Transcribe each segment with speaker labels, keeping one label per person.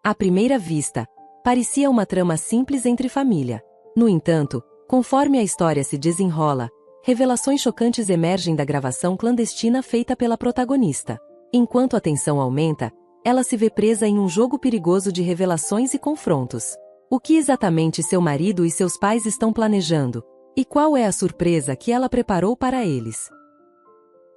Speaker 1: À primeira vista, parecia uma trama simples entre família. No entanto, conforme a história se desenrola, revelações chocantes emergem da gravação clandestina feita pela protagonista. Enquanto a tensão aumenta, ela se vê presa em um jogo perigoso de revelações e confrontos. O que exatamente seu marido e seus pais estão planejando? E qual é a surpresa que ela preparou para eles?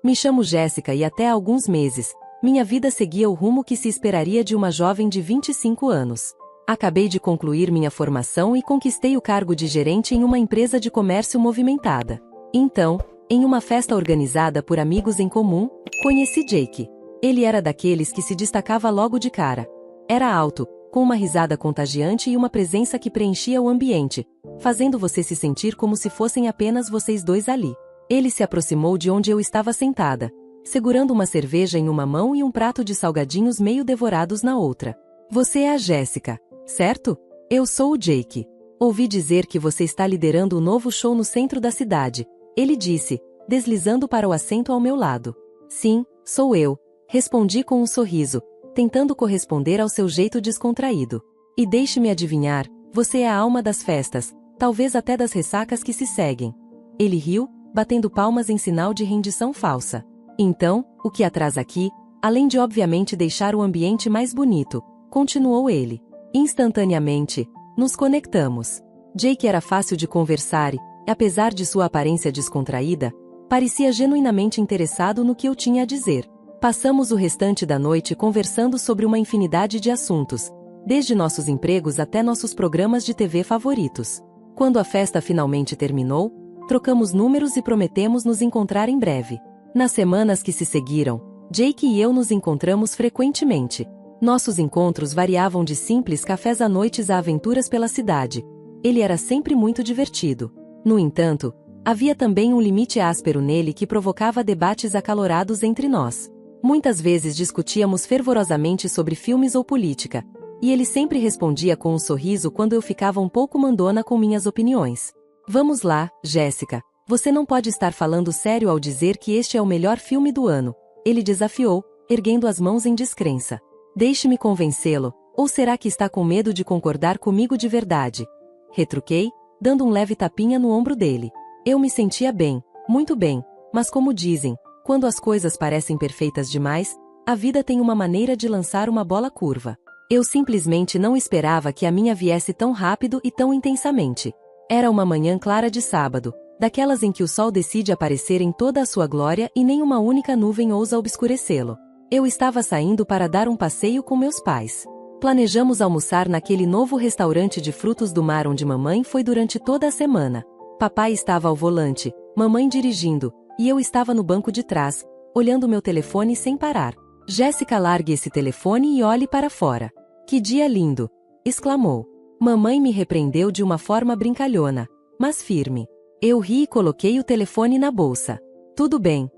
Speaker 1: Me chamo Jéssica e até há alguns meses, minha vida seguia o rumo que se esperaria de uma jovem de 25 anos. Acabei de concluir minha formação e conquistei o cargo de gerente em uma empresa de comércio movimentada. Então, em uma festa organizada por amigos em comum, conheci Jake. Ele era daqueles que se destacava logo de cara. Era alto, com uma risada contagiante e uma presença que preenchia o ambiente, fazendo você se sentir como se fossem apenas vocês dois ali. Ele se aproximou de onde eu estava sentada, segurando uma cerveja em uma mão e um prato de salgadinhos meio devorados na outra. Você é a Jéssica, certo? Eu sou o Jake. Ouvi dizer que você está liderando um novo show no centro da cidade, ele disse, deslizando para o assento ao meu lado. Sim, sou eu, respondi com um sorriso, tentando corresponder ao seu jeito descontraído. E deixe-me adivinhar, você é a alma das festas, talvez até das ressacas que se seguem. Ele riu, batendo palmas em sinal de rendição falsa. Então, o que atrás aqui, além de obviamente deixar o ambiente mais bonito, continuou ele. Instantaneamente, nos conectamos. Jake era fácil de conversar e, apesar de sua aparência descontraída, parecia genuinamente interessado no que eu tinha a dizer. Passamos o restante da noite conversando sobre uma infinidade de assuntos, desde nossos empregos até nossos programas de TV favoritos. Quando a festa finalmente terminou, trocamos números e prometemos nos encontrar em breve. Nas semanas que se seguiram, Jake e eu nos encontramos frequentemente. Nossos encontros variavam de simples cafés à noites a aventuras pela cidade. Ele era sempre muito divertido. No entanto, havia também um limite áspero nele que provocava debates acalorados entre nós. Muitas vezes discutíamos fervorosamente sobre filmes ou política, e ele sempre respondia com um sorriso quando eu ficava um pouco mandona com minhas opiniões. Vamos lá, Jéssica, você não pode estar falando sério ao dizer que este é o melhor filme do ano, ele desafiou, erguendo as mãos em descrença. Deixe-me convencê-lo, ou será que está com medo de concordar comigo de verdade? Retruquei, dando um leve tapinha no ombro dele. Eu me sentia bem, muito bem, mas como dizem, quando as coisas parecem perfeitas demais, a vida tem uma maneira de lançar uma bola curva. Eu simplesmente não esperava que a minha viesse tão rápido e tão intensamente. Era uma manhã clara de sábado, daquelas em que o sol decide aparecer em toda a sua glória e nem uma única nuvem ousa obscurecê-lo. Eu estava saindo para dar um passeio com meus pais. Planejamos almoçar naquele novo restaurante de frutos do mar onde mamãe foi durante toda a semana. Papai estava ao volante, mamãe dirigindo, e eu estava no banco de trás, olhando meu telefone sem parar. Jéssica, largue esse telefone e olhe para fora. Que dia lindo! Exclamou. Mamãe me repreendeu de uma forma brincalhona, mas firme. Eu ri e coloquei o telefone na bolsa. Tudo bem,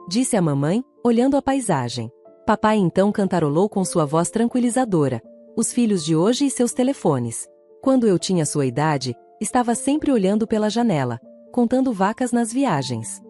Speaker 1: disse a mamãe, olhando a paisagem. Papai então cantarolou com sua voz tranquilizadora. Os filhos de hoje e seus telefones. Quando eu tinha sua idade, estava sempre olhando pela janela, contando vacas nas viagens.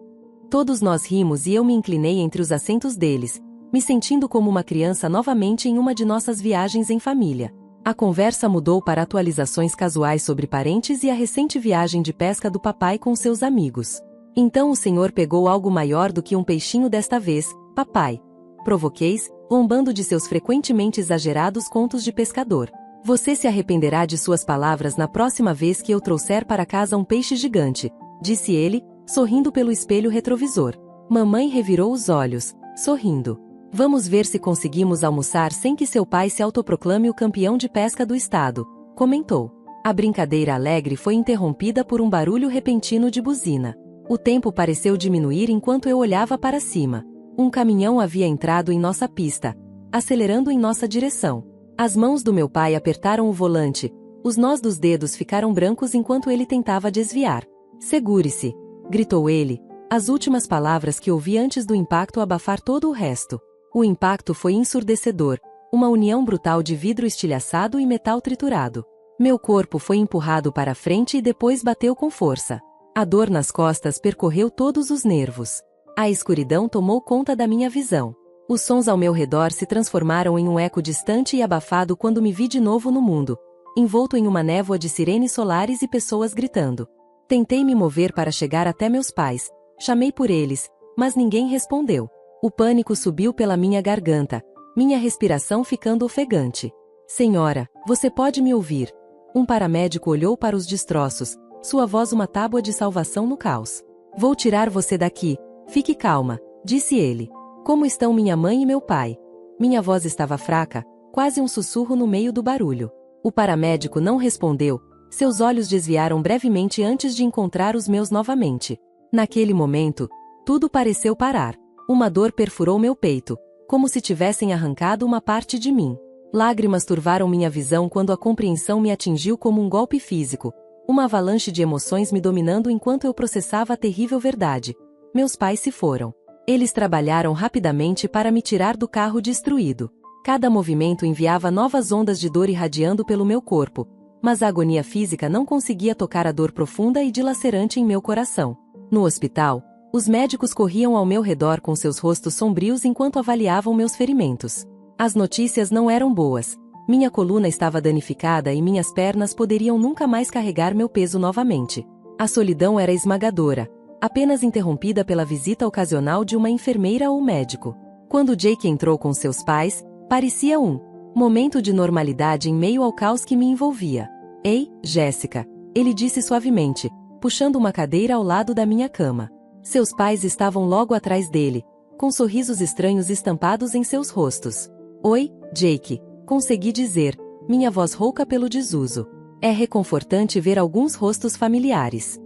Speaker 1: Todos nós rimos e eu me inclinei entre os assentos deles, me sentindo como uma criança novamente em uma de nossas viagens em família. A conversa mudou para atualizações casuais sobre parentes e a recente viagem de pesca do papai com seus amigos. Então o senhor pegou algo maior do que um peixinho desta vez, papai. Provoqueis, zombando de seus frequentemente exagerados contos de pescador. Você se arrependerá de suas palavras na próxima vez que eu trouxer para casa um peixe gigante, disse ele, sorrindo pelo espelho retrovisor. Mamãe revirou os olhos, sorrindo. Vamos ver se conseguimos almoçar sem que seu pai se autoproclame o campeão de pesca do estado, comentou. A brincadeira alegre foi interrompida por um barulho repentino de buzina. O tempo pareceu diminuir enquanto eu olhava para cima. Um caminhão havia entrado em nossa pista, acelerando em nossa direção. As mãos do meu pai apertaram o volante, os nós dos dedos ficaram brancos enquanto ele tentava desviar. Segure-se, gritou ele, as últimas palavras que ouvi antes do impacto abafar todo o resto. O impacto foi ensurdecedor, uma união brutal de vidro estilhaçado e metal triturado. Meu corpo foi empurrado para frente e depois bateu com força. A dor nas costas percorreu todos os nervos. A escuridão tomou conta da minha visão. Os sons ao meu redor se transformaram em um eco distante e abafado quando me vi de novo no mundo, envolto em uma névoa de sirenes solares e pessoas gritando. Tentei me mover para chegar até meus pais, chamei por eles, mas ninguém respondeu. O pânico subiu pela minha garganta, minha respiração ficando ofegante. Senhora, você pode me ouvir? Um paramédico olhou para os destroços, sua voz uma tábua de salvação no caos. Vou tirar você daqui, fique calma, disse ele. Como estão minha mãe e meu pai? Minha voz estava fraca, quase um sussurro no meio do barulho. O paramédico não respondeu, seus olhos desviaram brevemente antes de encontrar os meus novamente. Naquele momento, tudo pareceu parar. Uma dor perfurou meu peito, como se tivessem arrancado uma parte de mim. Lágrimas turvaram minha visão quando a compreensão me atingiu como um golpe físico, uma avalanche de emoções me dominando enquanto eu processava a terrível verdade. Meus pais se foram. Eles trabalharam rapidamente para me tirar do carro destruído. Cada movimento enviava novas ondas de dor irradiando pelo meu corpo, mas a agonia física não conseguia tocar a dor profunda e dilacerante em meu coração. No hospital, os médicos corriam ao meu redor com seus rostos sombrios enquanto avaliavam meus ferimentos. As notícias não eram boas. Minha coluna estava danificada e minhas pernas poderiam nunca mais carregar meu peso novamente. A solidão era esmagadora, apenas interrompida pela visita ocasional de uma enfermeira ou médico. Quando Jake entrou com seus pais, parecia um momento de normalidade em meio ao caos que me envolvia. Ei, Jéssica, ele disse suavemente, puxando uma cadeira ao lado da minha cama. Seus pais estavam logo atrás dele, com sorrisos estranhos estampados em seus rostos. Oi, Jake, consegui dizer, minha voz rouca pelo desuso. É reconfortante ver alguns rostos familiares.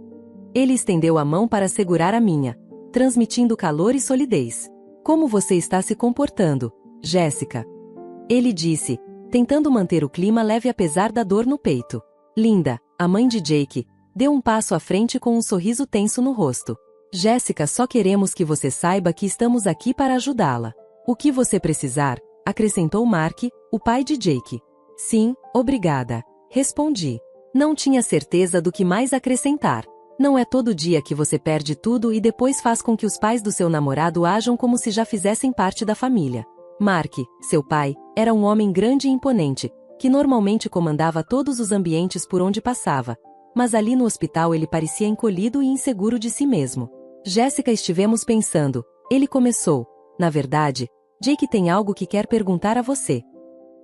Speaker 1: Ele estendeu a mão para segurar a minha, transmitindo calor e solidez. Como você está se comportando, Jéssica? Ele disse, tentando manter o clima leve apesar da dor no peito. Linda, a mãe de Jake, deu um passo à frente com um sorriso tenso no rosto. Jéssica, só queremos que você saiba que estamos aqui para ajudá-la. O que você precisar, acrescentou Mark, o pai de Jake. Sim, obrigada, respondi. Não tinha certeza do que mais acrescentar. Não é todo dia que você perde tudo e depois faz com que os pais do seu namorado ajam como se já fizessem parte da família. Mark, seu pai, era um homem grande e imponente, que normalmente comandava todos os ambientes por onde passava, mas ali no hospital ele parecia encolhido e inseguro de si mesmo. Jéssica, estivemos pensando, ele começou. Na verdade, Jake tem algo que quer perguntar a você.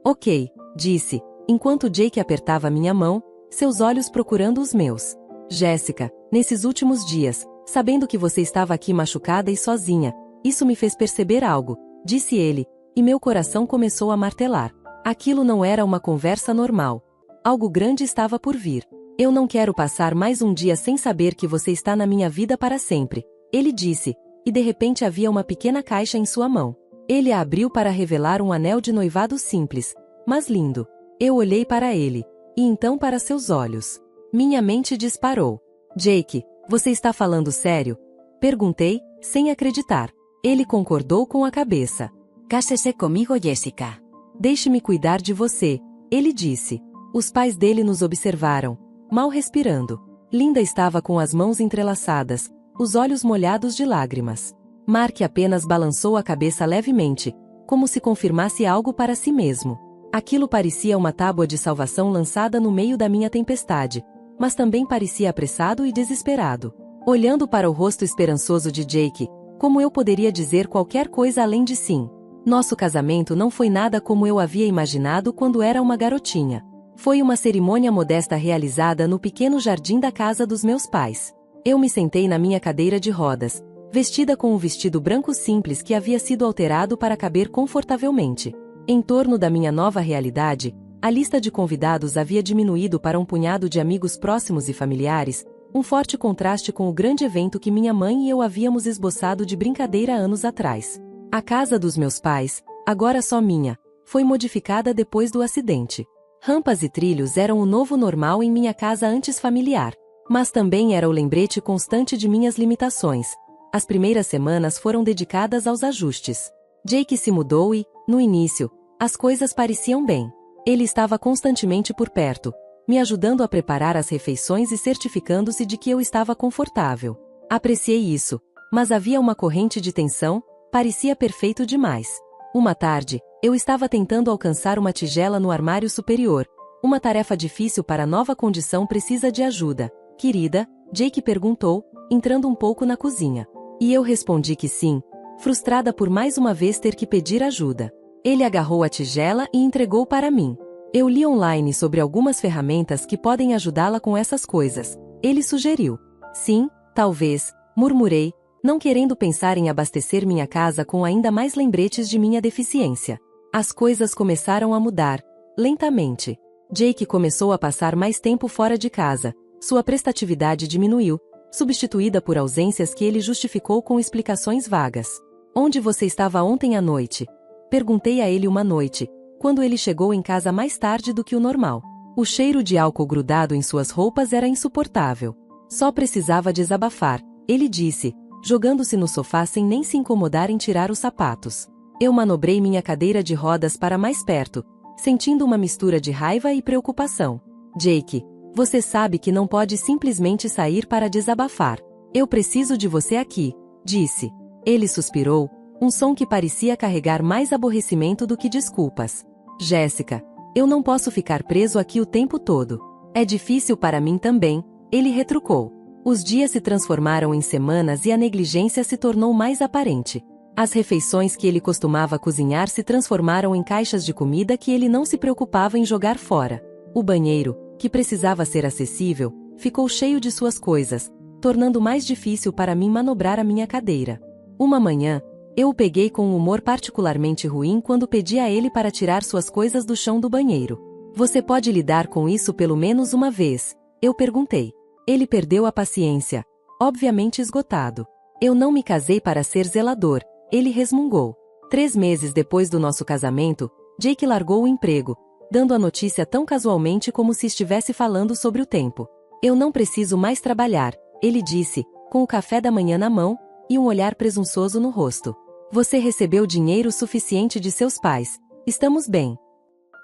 Speaker 1: Ok, disse, enquanto Jake apertava minha mão, seus olhos procurando os meus. Jéssica, nesses últimos dias, sabendo que você estava aqui machucada e sozinha, isso me fez perceber algo, disse ele, e meu coração começou a martelar. Aquilo não era uma conversa normal. Algo grande estava por vir. Eu não quero passar mais um dia sem saber que você está na minha vida para sempre, ele disse, e de repente havia uma pequena caixa em sua mão. Ele a abriu para revelar um anel de noivado simples, mas lindo. Eu olhei para ele, e então para seus olhos. Minha mente disparou. Jake, você está falando sério? Perguntei, sem acreditar. Ele concordou com a cabeça. Case-se comigo, Jéssica. Deixe-me cuidar de você, ele disse. Os pais dele nos observaram, mal respirando. Linda estava com as mãos entrelaçadas, os olhos molhados de lágrimas. Mark apenas balançou a cabeça levemente, como se confirmasse algo para si mesmo. Aquilo parecia uma tábua de salvação lançada no meio da minha tempestade, mas também parecia apressado e desesperado. Olhando para o rosto esperançoso de Jake, como eu poderia dizer qualquer coisa além de sim? Nosso casamento não foi nada como eu havia imaginado quando era uma garotinha. Foi uma cerimônia modesta realizada no pequeno jardim da casa dos meus pais. Eu me sentei na minha cadeira de rodas, vestida com um vestido branco simples que havia sido alterado para caber confortavelmente. Em torno da minha nova realidade, a lista de convidados havia diminuído para um punhado de amigos próximos e familiares, um forte contraste com o grande evento que minha mãe e eu havíamos esboçado de brincadeira anos atrás. A casa dos meus pais, agora só minha, foi modificada depois do acidente. Rampas e trilhos eram o novo normal em minha casa antes familiar, mas também era o lembrete constante de minhas limitações. As primeiras semanas foram dedicadas aos ajustes. Jake se mudou e, no início, as coisas pareciam bem. Ele estava constantemente por perto, me ajudando a preparar as refeições e certificando-se de que eu estava confortável. Apreciei isso, mas havia uma corrente de tensão, parecia perfeito demais. Uma tarde, eu estava tentando alcançar uma tigela no armário superior. Uma tarefa difícil para nova condição precisa de ajuda. Querida, Jake perguntou, entrando um pouco na cozinha. E eu respondi que sim, frustrada por mais uma vez ter que pedir ajuda. Ele agarrou a tigela e entregou para mim. Eu li online sobre algumas ferramentas que podem ajudá-la com essas coisas. Ele sugeriu. Sim, talvez, murmurei, não querendo pensar em abastecer minha casa com ainda mais lembretes de minha deficiência. As coisas começaram a mudar, lentamente. Jake começou a passar mais tempo fora de casa. Sua prestatividade diminuiu, substituída por ausências que ele justificou com explicações vagas. Onde você estava ontem à noite? Perguntei a ele uma noite, quando ele chegou em casa mais tarde do que o normal. O cheiro de álcool grudado em suas roupas era insuportável. Só precisava desabafar, ele disse, jogando-se no sofá sem nem se incomodar em tirar os sapatos. Eu manobrei minha cadeira de rodas para mais perto, sentindo uma mistura de raiva e preocupação. Jake, você sabe que não pode simplesmente sair para desabafar. Eu preciso de você aqui, disse. Ele suspirou, um som que parecia carregar mais aborrecimento do que desculpas. Jéssica, eu não posso ficar preso aqui o tempo todo. É difícil para mim também, ele retrucou. Os dias se transformaram em semanas e a negligência se tornou mais aparente. As refeições que ele costumava cozinhar se transformaram em caixas de comida que ele não se preocupava em jogar fora. O banheiro, que precisava ser acessível, ficou cheio de suas coisas, tornando mais difícil para mim manobrar a minha cadeira. Uma manhã, eu o peguei com um humor particularmente ruim quando pedi a ele para tirar suas coisas do chão do banheiro. Você pode lidar com isso pelo menos uma vez? Eu perguntei. Ele perdeu a paciência, obviamente esgotado. Eu não me casei para ser zelador, ele resmungou. 3 meses depois do nosso casamento, Jake largou o emprego, dando a notícia tão casualmente como se estivesse falando sobre o tempo. Eu não preciso mais trabalhar, ele disse, com o café da manhã na mão, e um olhar presunçoso no rosto. Você recebeu dinheiro suficiente de seus pais, estamos bem.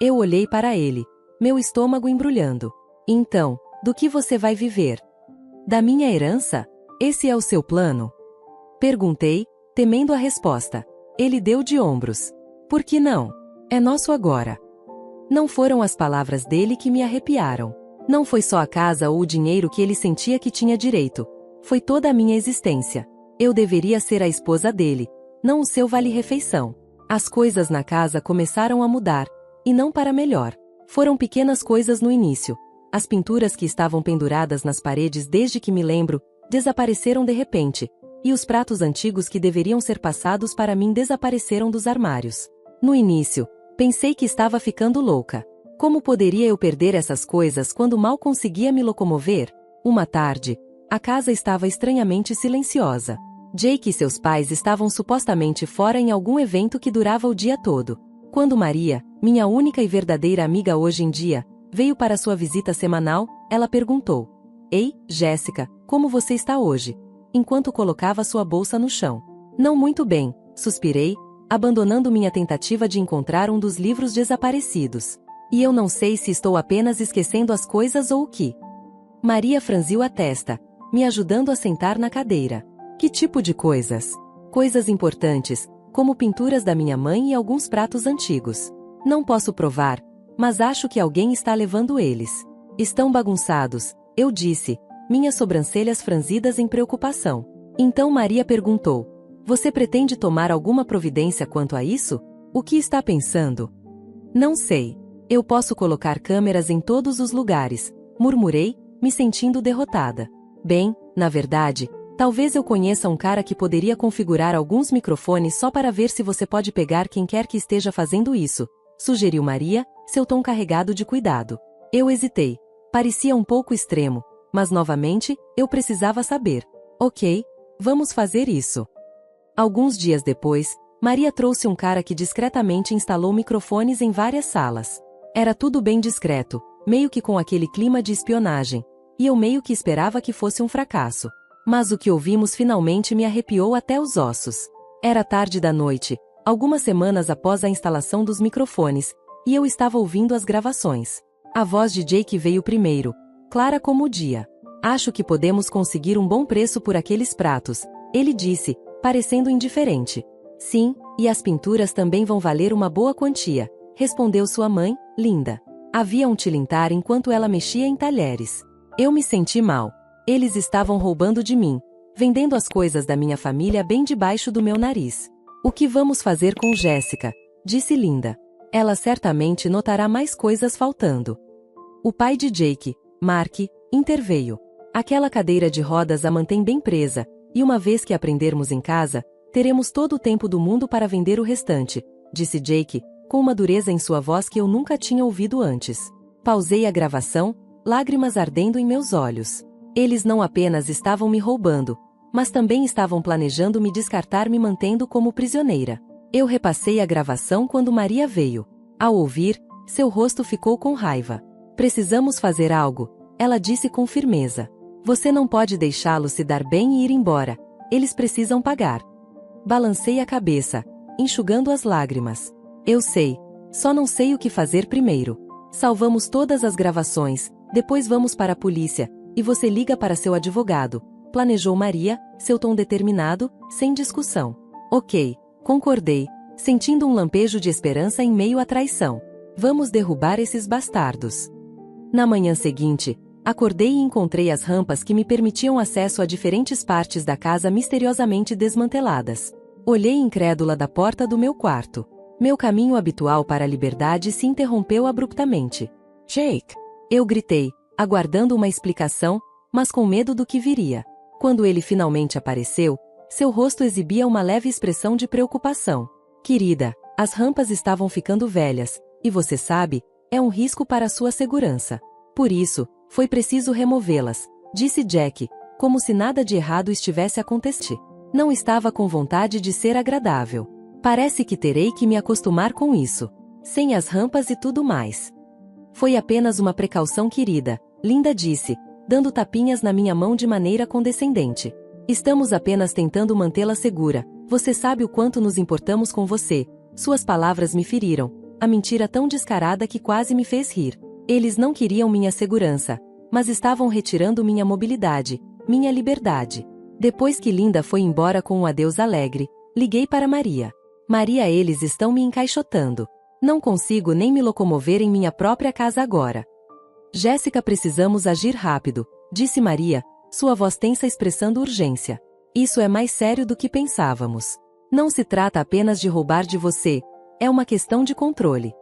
Speaker 1: Eu olhei para ele, meu estômago embrulhando. Então, do que você vai viver? Da minha herança? Esse é o seu plano? Perguntei, temendo a resposta. Ele deu de ombros. Por que não? É nosso agora. Não foram as palavras dele que me arrepiaram. Não foi só a casa ou o dinheiro que ele sentia que tinha direito. Foi toda a minha existência. Eu deveria ser a esposa dele, não o seu vale-refeição. As coisas na casa começaram a mudar, e não para melhor. Foram pequenas coisas no início. As pinturas que estavam penduradas nas paredes desde que me lembro, desapareceram de repente, e os pratos antigos que deveriam ser passados para mim desapareceram dos armários. No início, pensei que estava ficando louca. Como poderia eu perder essas coisas quando mal conseguia me locomover? Uma tarde, a casa estava estranhamente silenciosa. Jake e seus pais estavam supostamente fora em algum evento que durava o dia todo. Quando Maria, minha única e verdadeira amiga hoje em dia, veio para sua visita semanal, ela perguntou: Ei, Jéssica, como você está hoje? Enquanto colocava sua bolsa no chão. Não muito bem, suspirei, abandonando minha tentativa de encontrar um dos livros desaparecidos. E eu não sei se estou apenas esquecendo as coisas ou o que. Maria franziu a testa, me ajudando a sentar na cadeira. Que tipo de coisas? Coisas importantes, como pinturas da minha mãe e alguns pratos antigos. Não posso provar, mas acho que alguém está levando eles. Estão bagunçados, eu disse, minhas sobrancelhas franzidas em preocupação. Então Maria perguntou: Você pretende tomar alguma providência quanto a isso? O que está pensando? Não sei. Eu posso colocar câmeras em todos os lugares, murmurei, me sentindo derrotada. Bem, na verdade, talvez eu conheça um cara que poderia configurar alguns microfones só para ver se você pode pegar quem quer que esteja fazendo isso, sugeriu Maria, seu tom carregado de cuidado. Eu hesitei. Parecia um pouco extremo, mas novamente, eu precisava saber. Ok, vamos fazer isso. Alguns dias depois, Maria trouxe um cara que discretamente instalou microfones em várias salas. Era tudo bem discreto, meio que com aquele clima de espionagem, e eu meio que esperava que fosse um fracasso. Mas o que ouvimos finalmente me arrepiou até os ossos. Era tarde da noite, algumas semanas após a instalação dos microfones, e eu estava ouvindo as gravações. A voz de Jake veio primeiro, clara como o dia. Acho que podemos conseguir um bom preço por aqueles pratos, ele disse, parecendo indiferente. Sim, e as pinturas também vão valer uma boa quantia, respondeu sua mãe, Linda. Havia um tilintar enquanto ela mexia em talheres. Eu me senti mal. Eles estavam roubando de mim, vendendo as coisas da minha família bem debaixo do meu nariz. O que vamos fazer com Jéssica? Disse Linda. Ela certamente notará mais coisas faltando. O pai de Jake, Mark, interveio. Aquela cadeira de rodas a mantém bem presa, e uma vez que aprendermos em casa, teremos todo o tempo do mundo para vender o restante, disse Jake, com uma dureza em sua voz que eu nunca tinha ouvido antes. Pausei a gravação, lágrimas ardendo em meus olhos. Eles não apenas estavam me roubando, mas também estavam planejando me descartar me mantendo como prisioneira. Eu repassei a gravação quando Maria veio. Ao ouvir, seu rosto ficou com raiva. Precisamos fazer algo, ela disse com firmeza. Você não pode deixá-los se dar bem e ir embora. Eles precisam pagar. Balancei a cabeça, enxugando as lágrimas. Eu sei, só não sei o que fazer primeiro. Salvamos todas as gravações, depois vamos para a polícia, e você liga para seu advogado, planejou Maria, seu tom determinado, sem discussão. Ok, concordei, sentindo um lampejo de esperança em meio à traição. Vamos derrubar esses bastardos. Na manhã seguinte, acordei e encontrei as rampas que me permitiam acesso a diferentes partes da casa misteriosamente desmanteladas. Olhei incrédula da porta do meu quarto. Meu caminho habitual para a liberdade se interrompeu abruptamente. Jake! Eu gritei, aguardando uma explicação, mas com medo do que viria. Quando ele finalmente apareceu, seu rosto exibia uma leve expressão de preocupação. Querida, as rampas estavam ficando velhas, e você sabe, é um risco para a sua segurança. Por isso, foi preciso removê-las, disse Jack, como se nada de errado estivesse acontecendo. Não estava com vontade de ser agradável. Parece que terei que me acostumar com isso. Sem as rampas e tudo mais. Foi apenas uma precaução, querida, Linda disse, dando tapinhas na minha mão de maneira condescendente. Estamos apenas tentando mantê-la segura. Você sabe o quanto nos importamos com você. Suas palavras me feriram. A mentira tão descarada que quase me fez rir. Eles não queriam minha segurança, mas estavam retirando minha mobilidade, minha liberdade. Depois que Linda foi embora com um adeus alegre, liguei para Maria. Maria, eles estão me encaixotando. Não consigo nem me locomover em minha própria casa agora. Jéssica, precisamos agir rápido, disse Maria, sua voz tensa expressando urgência. Isso é mais sério do que pensávamos. Não se trata apenas de roubar de você, é uma questão de controle.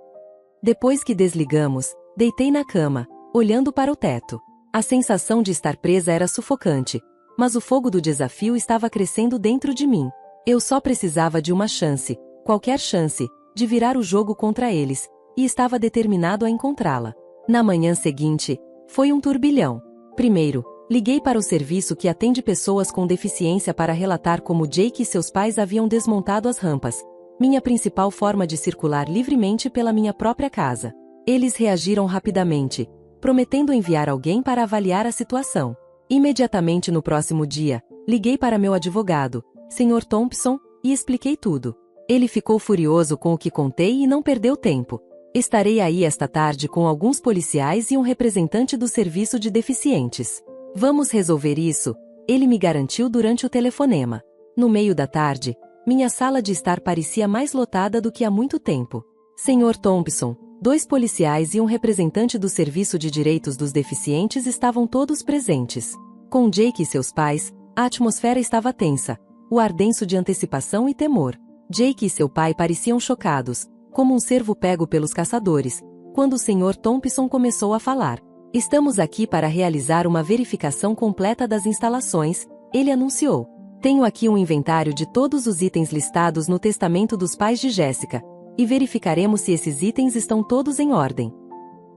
Speaker 1: Depois que desligamos, deitei na cama, olhando para o teto. A sensação de estar presa era sufocante, mas o fogo do desafio estava crescendo dentro de mim. Eu só precisava de uma chance, qualquer chance, de virar o jogo contra eles, e estava determinado a encontrá-la. Na manhã seguinte, foi um turbilhão. Primeiro, liguei para o serviço que atende pessoas com deficiência para relatar como Jake e seus pais haviam desmontado as rampas, minha principal forma de circular livremente pela minha própria casa. Eles reagiram rapidamente, prometendo enviar alguém para avaliar a situação. Imediatamente no próximo dia, liguei para meu advogado, Sr. Thompson, e expliquei tudo. Ele ficou furioso com o que contei e não perdeu tempo. Estarei aí esta tarde com alguns policiais e um representante do serviço de deficientes. Vamos resolver isso, ele me garantiu durante o telefonema. No meio da tarde, minha sala de estar parecia mais lotada do que há muito tempo. Sr. Thompson, 2 policiais e um representante do Serviço de Direitos dos Deficientes estavam todos presentes. Com Jake e seus pais, a atmosfera estava tensa, o ar denso de antecipação e temor. Jake e seu pai pareciam chocados, como um cervo pego pelos caçadores, quando o Sr. Thompson começou a falar. Estamos aqui para realizar uma verificação completa das instalações, ele anunciou. Tenho aqui um inventário de todos os itens listados no testamento dos pais de Jéssica, e verificaremos se esses itens estão todos em ordem.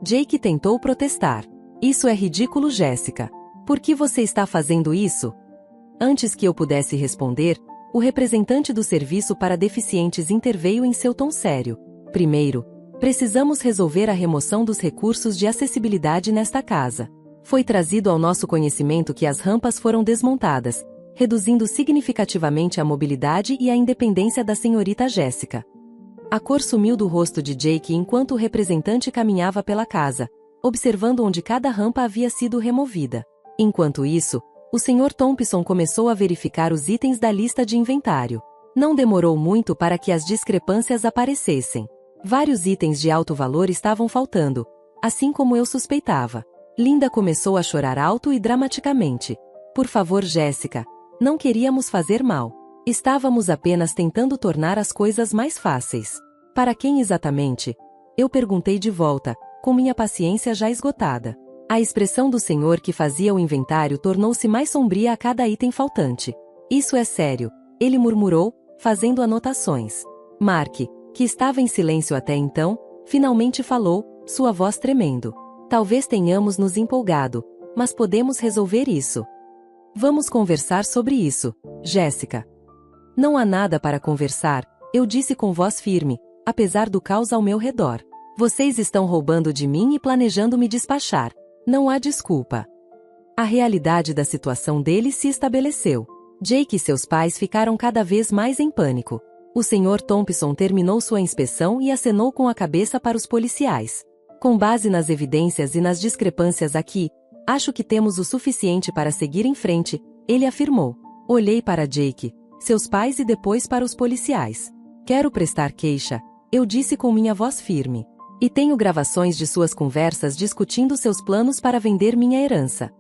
Speaker 1: Jake tentou protestar. Isso é ridículo, Jéssica. Por que você está fazendo isso? Antes que eu pudesse responder, o representante do Serviço para Deficientes interveio em seu tom sério. Primeiro, precisamos resolver a remoção dos recursos de acessibilidade nesta casa. Foi trazido ao nosso conhecimento que as rampas foram desmontadas, reduzindo significativamente a mobilidade e a independência da senhorita Jéssica. A cor sumiu do rosto de Jake enquanto o representante caminhava pela casa, observando onde cada rampa havia sido removida. Enquanto isso, o Sr. Thompson começou a verificar os itens da lista de inventário. Não demorou muito para que as discrepâncias aparecessem. Vários itens de alto valor estavam faltando, assim como eu suspeitava. Linda começou a chorar alto e dramaticamente. Por favor, Jéssica. Não queríamos fazer mal. Estávamos apenas tentando tornar as coisas mais fáceis. Para quem exatamente? Eu perguntei de volta, com minha paciência já esgotada. A expressão do senhor que fazia o inventário tornou-se mais sombria a cada item faltante. Isso é sério, ele murmurou, fazendo anotações. Mark, que estava em silêncio até então, finalmente falou, sua voz tremendo. Talvez tenhamos nos empolgado, mas podemos resolver isso. Vamos conversar sobre isso, Jéssica. Não há nada para conversar, eu disse com voz firme, apesar do caos ao meu redor. Vocês estão roubando de mim e planejando me despachar. Não há desculpa. A realidade da situação deles se estabeleceu. Jake e seus pais ficaram cada vez mais em pânico. O Sr. Thompson terminou sua inspeção e acenou com a cabeça para os policiais. Com base nas evidências e nas discrepâncias aqui, acho que temos o suficiente para seguir em frente, ele afirmou. Olhei para Jake, seus pais e depois para os policiais. Quero prestar queixa, eu disse com minha voz firme. E tenho gravações de suas conversas discutindo seus planos para vender minha herança.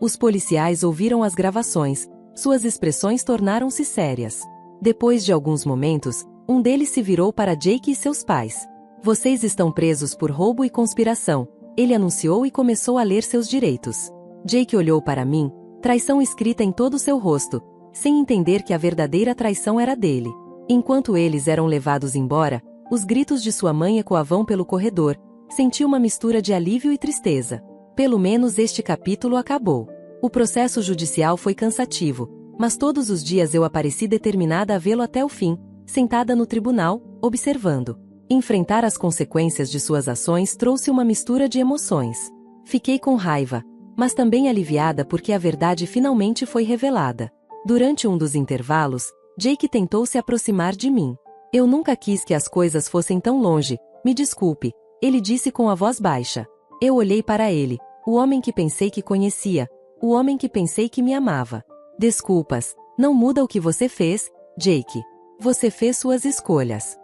Speaker 1: Os policiais ouviram as gravações, suas expressões tornaram-se sérias. Depois de alguns momentos, um deles se virou para Jake e seus pais. Vocês estão presos por roubo e conspiração, ele anunciou e começou a ler seus direitos. Jake olhou para mim, traição escrita em todo seu rosto, sem entender que a verdadeira traição era dele. Enquanto eles eram levados embora, os gritos de sua mãe ecoavam pelo corredor, senti uma mistura de alívio e tristeza. Pelo menos este capítulo acabou. O processo judicial foi cansativo, mas todos os dias eu apareci determinada a vê-lo até o fim, sentada no tribunal, observando. Enfrentar as consequências de suas ações trouxe uma mistura de emoções. Fiquei com raiva, mas também aliviada porque a verdade finalmente foi revelada. Durante um dos intervalos, Jake tentou se aproximar de mim. Eu nunca quis que as coisas fossem tão longe, me desculpe, ele disse com a voz baixa. Eu olhei para ele, o homem que pensei que conhecia, o homem que pensei que me amava. Desculpas, não muda o que você fez, Jake. Você fez suas escolhas.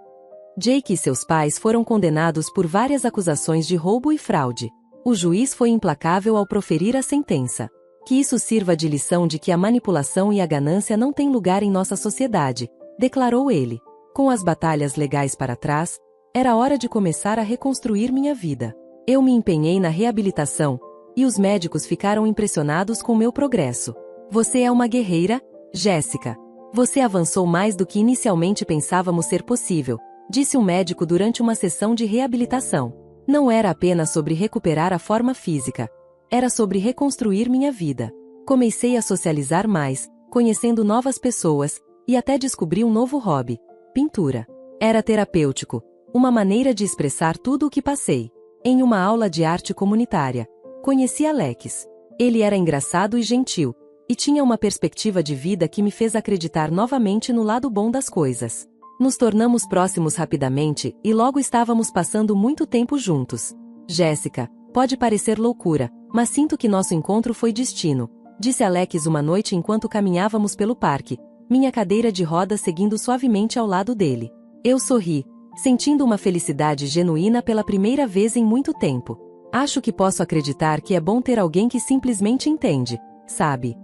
Speaker 1: Jake e seus pais foram condenados por várias acusações de roubo e fraude. O juiz foi implacável ao proferir a sentença. Que isso sirva de lição de que a manipulação e a ganância não têm lugar em nossa sociedade, declarou ele. Com as batalhas legais para trás, era hora de começar a reconstruir minha vida. Eu me empenhei na reabilitação, e os médicos ficaram impressionados com meu progresso. Você é uma guerreira, Jéssica. Você avançou mais do que inicialmente pensávamos ser possível, disse um médico durante uma sessão de reabilitação. Não era apenas sobre recuperar a forma física, era sobre reconstruir minha vida. Comecei a socializar mais, conhecendo novas pessoas, e até descobri um novo hobby. Pintura. Era terapêutico, uma maneira de expressar tudo o que passei. Em uma aula de arte comunitária, conheci Alex. Ele era engraçado e gentil, e tinha uma perspectiva de vida que me fez acreditar novamente no lado bom das coisas. Nos tornamos próximos rapidamente e logo estávamos passando muito tempo juntos. Jéssica, pode parecer loucura, mas sinto que nosso encontro foi destino, disse Alex uma noite enquanto caminhávamos pelo parque, minha cadeira de rodas seguindo suavemente ao lado dele. Eu sorri, sentindo uma felicidade genuína pela primeira vez em muito tempo. Acho que posso acreditar que é bom ter alguém que simplesmente entende, sabe?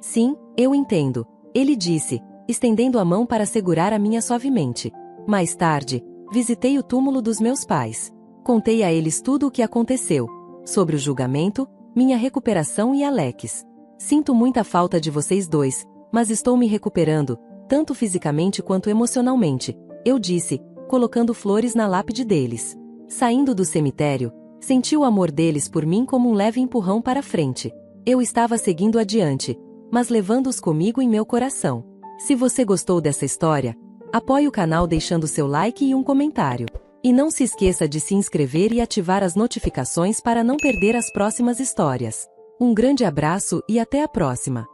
Speaker 1: Sim, eu entendo, ele disse, estendendo a mão para segurar a minha suavemente. Mais tarde, visitei o túmulo dos meus pais. Contei a eles tudo o que aconteceu, sobre o julgamento, minha recuperação e Alex. Sinto muita falta de vocês dois, mas estou me recuperando, tanto fisicamente quanto emocionalmente, eu disse, colocando flores na lápide deles. Saindo do cemitério, senti o amor deles por mim como um leve empurrão para frente. Eu estava seguindo adiante, mas levando-os comigo em meu coração. Se você gostou dessa história, apoie o canal deixando seu like e um comentário. E não se esqueça de se inscrever e ativar as notificações para não perder as próximas histórias. Um grande abraço e até a próxima!